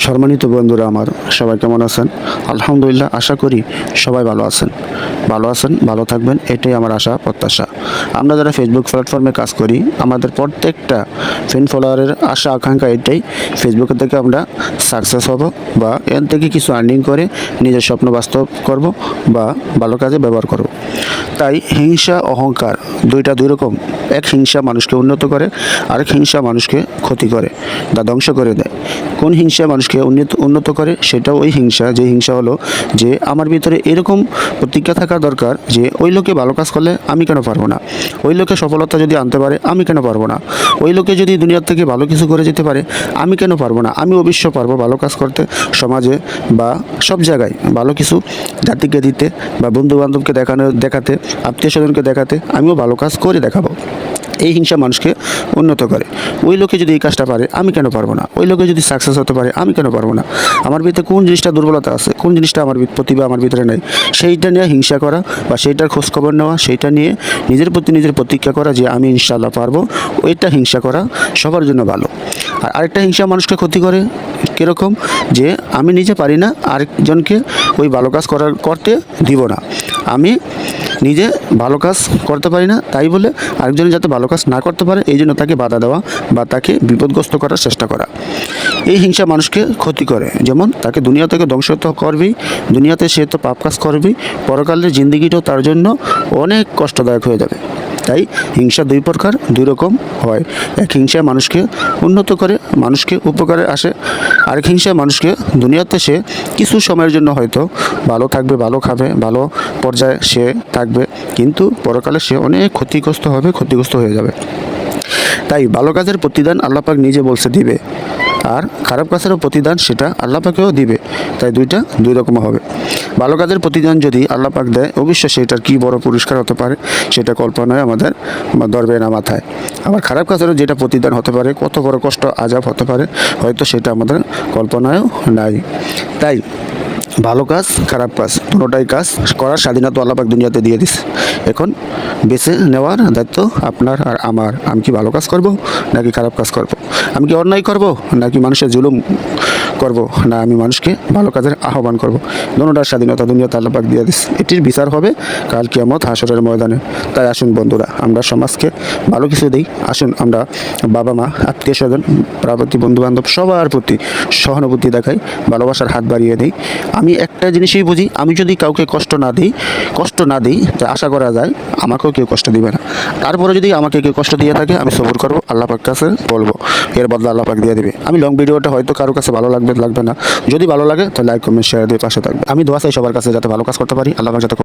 সম্মানিত বন্ধুরা আমার, সবাই কেমন আছেন? আলহামদুলিল্লাহ, আশা করি সবাই ভালো আছেন, ভালো থাকবেন, এটাই আমার আশা প্রত্যাশা। আমরা যারা ফেসবুক প্ল্যাটফর্মে কাজ করি, আমাদের প্রত্যেকটা ফ্রেন্ড ফলোয়ারের আশা আকাঙ্ক্ষা এটাই, ফেসবুকের থেকে আমরা সাকসেস হব বা এর থেকে কিছু আর্নিং করে নিজের স্বপ্ন বাস্তব করব বা ভালো কাজে ব্যবহার করব। তাই হিংসা অহংকার দুইটা দুই রকম। এক হিংসা মানুষকে উন্নত করে, আরেক হিংসা মানুষকে ক্ষতি করে বা ধ্বংস করে দেয়। কোন হিংসা মানুষকে উন্নত করে? সেটাও ওই হিংসা, যে হিংসা হলো যে আমার ভিতরে এরকম প্রতিজ্ঞা থাকা দরকার যে ওই লোকে ভালো কাজ করলে আমি কেন পারবো না, ওই লোকে সফলতা যদি আনতে পারে আমি কেন পারবো না, ওই লোকে যদি দুনিয়ার থেকে ভালো কিছু করে যেতে পারে আমি কেন পারবো না। আমি অবশ্য পারবো ভালো কাজ করতে, সমাজে বা সব জায়গায় ভালো কিছু জাতিকে দিতে বা বন্ধুবান্ধবকে দেখাতে, আত্মীয় স্বজনকে দেখাতে আমিও ভালো কাজ করে দেখাবো। এই হিংসা মানুষকে উন্নত করে। ওই লোকে যদি এই কাজটা পারে আমি কেন পারবো না, ওই লোকে যদি সাকসেস হতে পারে আমি কেন পারবো না। আমার ভিতরে কোন জিনিসটা দুর্বলতা আছে, কোন জিনিসটা আমার প্রতিভা আমার ভিতরে নেই, সেইটা নিয়ে হিংসা করা বা সেইটার খোঁজখবর নেওয়া, সেইটা নিয়ে নিজের প্রতি নিজের প্রতিজ্ঞা করা যে আমি ইনশাআল্লাহ পারবো, ওইটা হিংসা করা সবার জন্য ভালো। আর আরেকটা হিংসা মানুষকে ক্ষতি করে কীরকম, যে আমি নিজে পারি না, আরেকজনকে ওই ভালো কাজ করতে দিব না। আমি নিজে ভালো কাজ করতে পারি না, তাই বলে আরেকজন যাতে ভালো কাজ না করতে পারে এই জন্য তাকে বাধা দেওয়া বা তাকে বিপদগ্রস্ত করার চেষ্টা করা। এই হিংসা মানুষকে ক্ষতি করে, যেমন তাকে দুনিয়া থেকে ধ্বংস তো করবেই, দুনিয়াতে সে তো পাপ কাজ করবেই, পরকালের জিন্দিগিটাও তার জন্য অনেক কষ্টদায়ক হয়ে যাবে। তাই হিংসা দুই প্রকার, দুই রকম হয়। এক হিংসা মানুষকে উন্নত করে, মানুষকে উপকারে আসে, আরেক হিংসা মানুষকে দুনিয়াতে সে কিছু সময়ের জন্য হয়তো ভালো থাকবে, ভালো খাবে, ভালো পর্যায়ে সে থাকবে, কিন্তু পরকালে সে অনেক ক্ষতিগ্রস্ত হয়ে যাবে। তাই ভালো কাজের প্রতিদান আল্লাহ পাক নিজে বলছে দিবে, আর খারাপ কাজেরও প্রতিদান সেটা আল্লাহ পাকেও দিবে। তাই দুইটা দুই রকম হবে। ভালো কাজের প্রতিদান যদি আল্লাহ পাক দেয়, অবশ্যই সেটার কী বড় পুরস্কার হতে পারে সেটা কল্পনায় আমাদের ধরবে না মাথায়। আবার খারাপ কাজেরও যেটা প্রতিদান হতে পারে, কত বড় কষ্ট আযাব হতে পারে, হয়তো সেটা আমাদের কল্পনায়ও নাই। তাই ভালো কাজ খারাপ কাজ দুটোটাই কাজ করার স্বাধীনতা আল্লাহ পাক দুনিয়াতে দিয়ে দিছে। এখন বেছে নেওয়ার দায়িত্ব আপনার আর আমার। আমি কি ভালো কাজ করব নাকি খারাপ কাজ করব? আমি কি অন্যায় করব নাকি মানুষের জুলুম করব, না আমি মানুষকে ভালো কাজের আহ্বান করব? দুটোটার স্বাধীনতা দুনিয়াতে আল্লাহ পাক দিয়ে দিছে। এটির বিচার হবে কাল কিয়ামত হাসরের ময়দানে। তাই আসুন বন্ধুরা, আমরা সমাজকে ভালো কিছু দিই। আসুন আমরা বাবা মা, আত্মীয় স্বজন, পাড়াপতি, বন্ধুবান্ধব সবার প্রতি সহানুভূতি দেখাই, ভালোবাসার হাত বাড়িয়ে দিই। আমি একটা জিনিসই বুঝি, আমি যদি কাউকে কষ্ট না দিই তা আশা করা যায় আমাকেও কেউ কষ্ট দিবে না। তারপরে যদি আমাকে কেউ কষ্ট দিয়ে থাকে আমি সবর করবো, আল্লাহ পাক কাছে বলবো, এর বদলা আল্লাহ পাক দিয়ে দিবে। আমি লং ভিডিওটা হয়তো কারো কাছে ভালো লাগবে না, যদি ভালো লাগে তো লাইক কমেন্ট শেয়ার দিয়ে পাশে থাকবে। আমি দোয়া চাই সবার কাছে যাতে ভালো কাজ করতে পারি, আল্লাহ পাক যাতে